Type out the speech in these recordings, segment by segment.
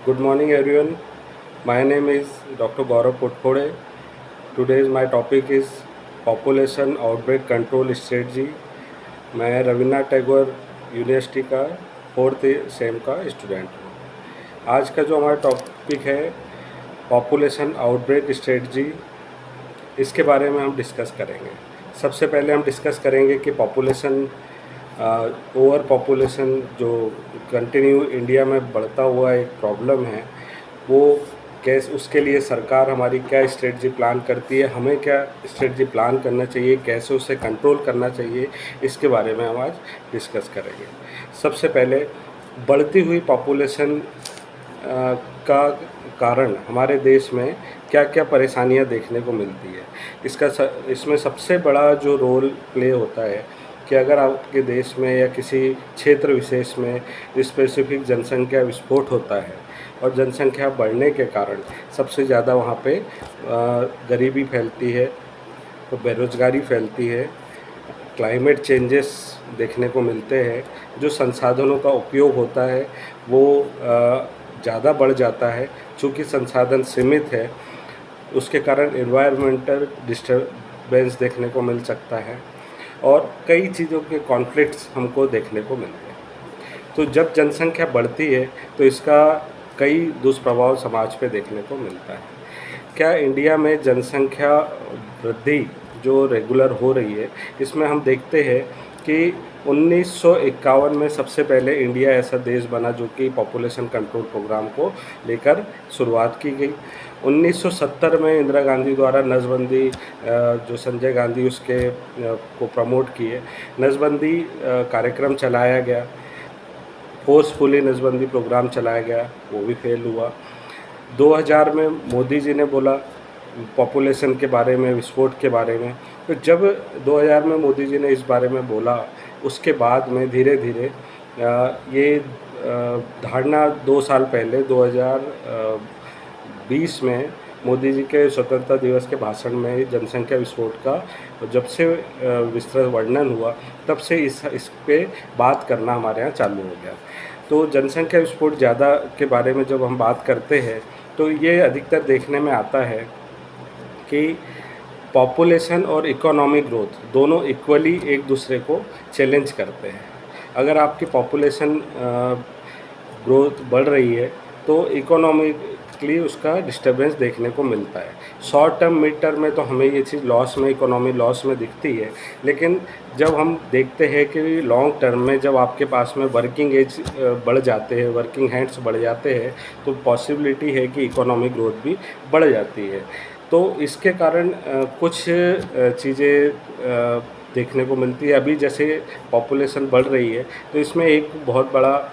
Good morning, everyone. My name is Dr. Gaurav Potkhode. Today's my topic is Population Outbreak Control Strategy. मैं Rabindranath Tagore university का 4th same का student हूँ। आज का जो हमारा टॉपिक है पॉपुलेशन आउटब्रेक स्ट्रेटजी, इसके बारे में हम डिस्कस करेंगे। सबसे पहले हम डिस्कस करेंगे कि पॉपुलेशन ओवर पॉपुलेशन जो कंटिन्यू इंडिया में बढ़ता हुआ एक प्रॉब्लम है, वो कैसे, उसके लिए सरकार हमारी क्या स्ट्रेटजी प्लान करती है, हमें क्या स्ट्रेटजी प्लान करना चाहिए, कैसे उसे कंट्रोल करना चाहिए, इसके बारे में हम आज डिस्कस करेंगे। सबसे पहले बढ़ती हुई पॉपुलेशन का कारण हमारे देश में क्या क्या परेशानियां देखने को मिलती है। इसमें सबसे बड़ा जो रोल प्ले होता है कि अगर आपके देश में या किसी क्षेत्र विशेष में स्पेसिफिक जनसंख्या विस्फोट होता है और जनसंख्या बढ़ने के कारण सबसे ज़्यादा वहाँ पे गरीबी फैलती है, तो बेरोज़गारी फैलती है, क्लाइमेट चेंजेस देखने को मिलते हैं, जो संसाधनों का उपयोग होता है वो ज़्यादा बढ़ जाता है। चूँकि संसाधन सीमित है, उसके कारण एनवायरमेंटल डिस्टर्बेंस देखने को मिल सकता है और कई चीज़ों के कॉन्फ्लिक्ट्स हमको देखने को मिलते हैं। तो जब जनसंख्या बढ़ती है तो इसका कई दुष्प्रभाव समाज पे देखने को मिलता है। क्या इंडिया में जनसंख्या वृद्धि जो रेगुलर हो रही है, इसमें हम देखते हैं कि 1951 में सबसे पहले इंडिया ऐसा देश बना जो कि पॉपुलेशन कंट्रोल प्रोग्राम को लेकर शुरुआत की गई। 1970 में इंदिरा गांधी द्वारा नसबंदी, जो संजय गांधी उसके को प्रमोट किए, नसबंदी कार्यक्रम चलाया गया, फोर्सफुली नसबंदी प्रोग्राम चलाया गया, वो भी फेल हुआ। 2000 में मोदी जी ने बोला पॉपुलेशन के बारे में, विस्फोट के बारे में। तो जब 2000 में मोदी जी ने इस बारे में बोला, उसके बाद में धीरे धीरे ये धारणा 2 साल पहले 2020 में मोदी जी के स्वतंत्रता दिवस के भाषण में जनसंख्या विस्फोट का जब से विस्तृत वर्णन हुआ, तब से इस पे बात करना हमारे यहाँ चालू हो गया। तो जनसंख्या विस्फोट ज़्यादा के बारे में जब हम बात करते हैं तो ये अधिकतर देखने में आता है कि पॉपुलेशन और इकोनॉमिक ग्रोथ दोनों इक्वली एक दूसरे को चैलेंज करते हैं। अगर आपकी पॉपुलेशन ग्रोथ बढ़ रही है तो इकोनॉमिकली उसका डिस्टर्बेंस देखने को मिलता है। शॉर्ट टर्म, मिड टर्म में तो हमें ये चीज़ लॉस में, इकोनॉमी लॉस में दिखती है, लेकिन जब हम देखते हैं कि लॉन्ग टर्म में जब आपके पास में वर्किंग एज बढ़ जाते हैं, वर्किंग हैंड्स बढ़ जाते हैं, तो पॉसिबिलिटी है कि इकोनॉमिक ग्रोथ भी बढ़ जाती है। तो इसके कारण कुछ चीज़ें देखने को मिलती है। अभी जैसे पॉपुलेशन बढ़ रही है तो इसमें एक बहुत बड़ा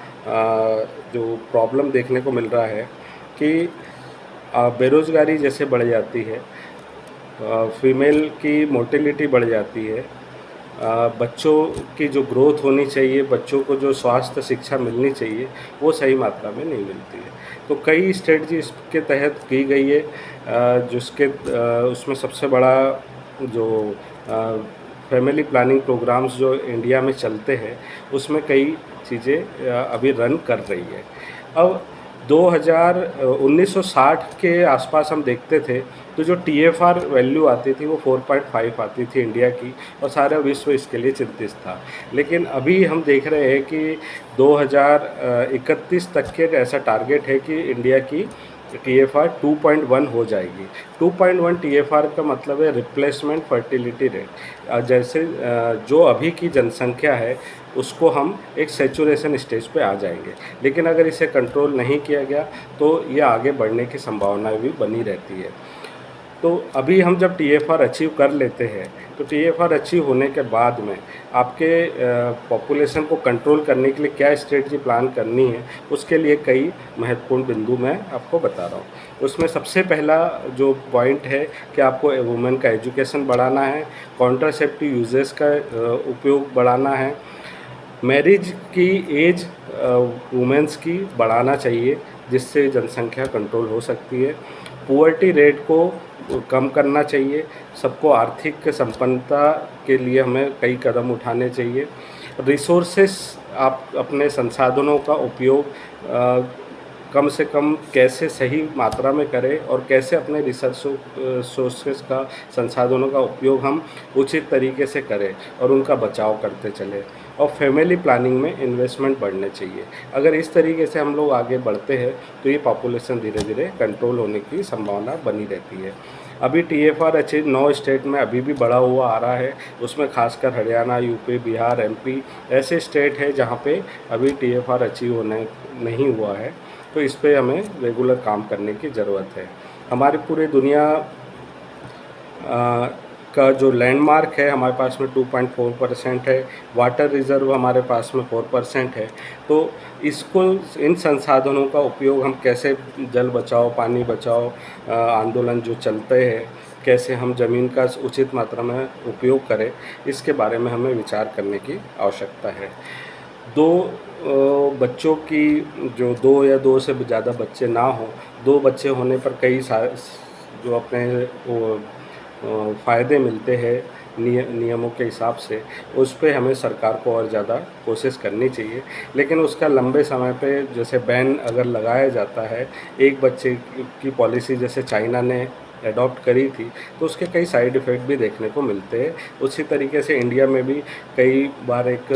जो प्रॉब्लम देखने को मिल रहा है कि बेरोज़गारी जैसे बढ़ जाती है, फीमेल की मोर्टेलिटी बढ़ जाती है, बच्चों की जो ग्रोथ होनी चाहिए, बच्चों को जो स्वास्थ्य शिक्षा मिलनी चाहिए, वो सही मात्रा में नहीं मिलती है। तो कई स्ट्रेटजी इसके तहत की गई है, जिसके उसमें सबसे बड़ा जो फैमिली प्लानिंग प्रोग्राम्स जो इंडिया में चलते हैं, उसमें कई चीज़ें अभी रन कर रही है। अब 1960 के आसपास हम देखते थे तो जो TFR वैल्यू आती थी वो 4.5 आती थी इंडिया की, और सारा विश्व इसके लिए चिंतित था। लेकिन अभी हम देख रहे हैं कि 2031 तक के ऐसा टारगेट है कि इंडिया की TFR 2.1 हो जाएगी। 2.1 TFR का मतलब है रिप्लेसमेंट फर्टिलिटी रेट। जैसे जो अभी की जनसंख्या है उसको हम एक सैचुरेशन स्टेज पे आ जाएंगे, लेकिन अगर इसे कंट्रोल नहीं किया गया तो ये आगे बढ़ने की संभावना भी बनी रहती है। तो अभी हम जब TFR अचीव कर लेते हैं तो TFR अचीव होने के बाद में आपके पॉपुलेशन को कंट्रोल करने के लिए क्या स्ट्रेटजी प्लान करनी है, उसके लिए कई महत्वपूर्ण बिंदु मैं आपको बता रहा हूँ। उसमें सबसे पहला जो पॉइंट है कि आपको वुमेन का एजुकेशन बढ़ाना है, कॉन्ट्रासेप्टिव यूजेस का उपयोग बढ़ाना है, मैरिज की एज वुमेंस की बढ़ाना चाहिए, जिससे जनसंख्या कंट्रोल हो सकती है। पुअर्टी रेट को कम करना चाहिए। सबको आर्थिक संपन्नता के लिए हमें कई कदम उठाने चाहिए। रिसोर्सेस, आप अपने संसाधनों का उपयोग कम से कम कैसे सही मात्रा में करें और कैसे अपने रिसर्च सोर्सेस का, संसाधनों का उपयोग हम उचित तरीके से करें और उनका बचाव करते चलें। और फैमिली प्लानिंग में इन्वेस्टमेंट बढ़ने चाहिए। अगर इस तरीके से हम लोग आगे बढ़ते हैं तो ये पॉपुलेशन धीरे धीरे कंट्रोल होने की संभावना बनी रहती है। अभी TFR अचीव 9 स्टेट में अभी भी बढ़ा हुआ आ रहा है। उसमें खासकर हरियाणा, यूपी, बिहार, MP ऐसे स्टेट है जहाँ पे अभी TFR अचीव होने नहीं हुआ है। तो इस पे हमें रेगुलर काम करने की ज़रूरत है। हमारी पूरी दुनिया का जो लैंडमार्क है हमारे पास में 2.4% है, वाटर रिज़र्व हमारे पास में 4% है। तो इसको, इन संसाधनों का उपयोग हम कैसे, जल बचाओ पानी बचाओ आंदोलन जो चलते हैं, कैसे हम ज़मीन का उचित मात्रा में उपयोग करें, इसके बारे में हमें विचार करने की आवश्यकता है। बच्चों की, जो 2 या 2 से ज़्यादा बच्चे ना हों, 2 बच्चे होने पर कई जो अपने वो फ़ायदे मिलते हैं नियमों के हिसाब से, उस पे हमें सरकार को और ज़्यादा कोशिश करनी चाहिए। लेकिन उसका लंबे समय पे जैसे बैन अगर लगाया जाता है, एक बच्चे की पॉलिसी जैसे चाइना ने एडॉप्ट करी थी, तो उसके कई साइड इफ़ेक्ट भी देखने को मिलते हैं। उसी तरीके से इंडिया में भी कई बार एक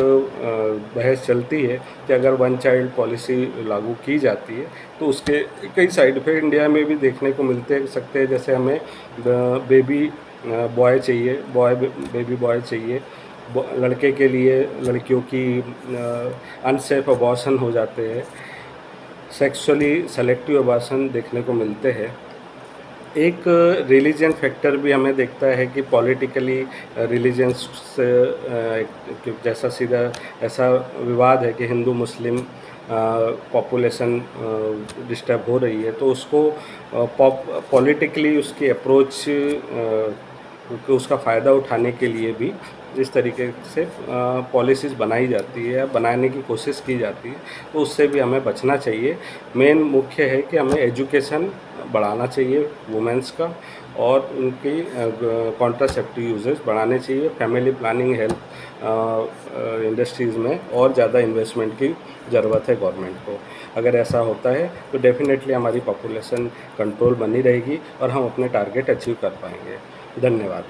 बहस चलती है कि अगर वन चाइल्ड पॉलिसी लागू की जाती है तो उसके कई साइड इफ़ेक्ट इंडिया में भी देखने को मिलते सकते हैं। जैसे हमें बेबी बॉय चाहिए, बेबी बॉय चाहिए, लड़के के लिए लड़कियों की अनसेफ अबॉर्शन हो जाते हैं, सेक्सुअली सेलेक्टिव अबॉर्शन देखने को मिलते हैं। एक रिलीजन फैक्टर भी हमें देखता है कि पॉलिटिकली रिलीजन्स से जैसा सीधा ऐसा विवाद है कि हिंदू मुस्लिम पॉपुलेशन डिस्टर्ब हो रही है, तो उसको पॉलिटिकली उसकी अप्रोच उसका फ़ायदा उठाने के लिए भी जिस तरीके से पॉलिसीज़ बनाई जाती है या बनाने की कोशिश की जाती है, तो उससे भी हमें बचना चाहिए। मेन मुख्य है कि हमें एजुकेशन बढ़ाना चाहिए वुमेंस का, और उनकी कॉन्ट्रासेप्टिव यूजेस बढ़ाने चाहिए। फैमिली प्लानिंग, हेल्थ इंडस्ट्रीज़ में और ज़्यादा इन्वेस्टमेंट की ज़रूरत है गवर्नमेंट को। अगर ऐसा होता है तो डेफिनेटली हमारी पॉपुलेशन कंट्रोल बनी रहेगी और हम अपने टारगेट अचीव कर पाएंगे। धन्यवाद।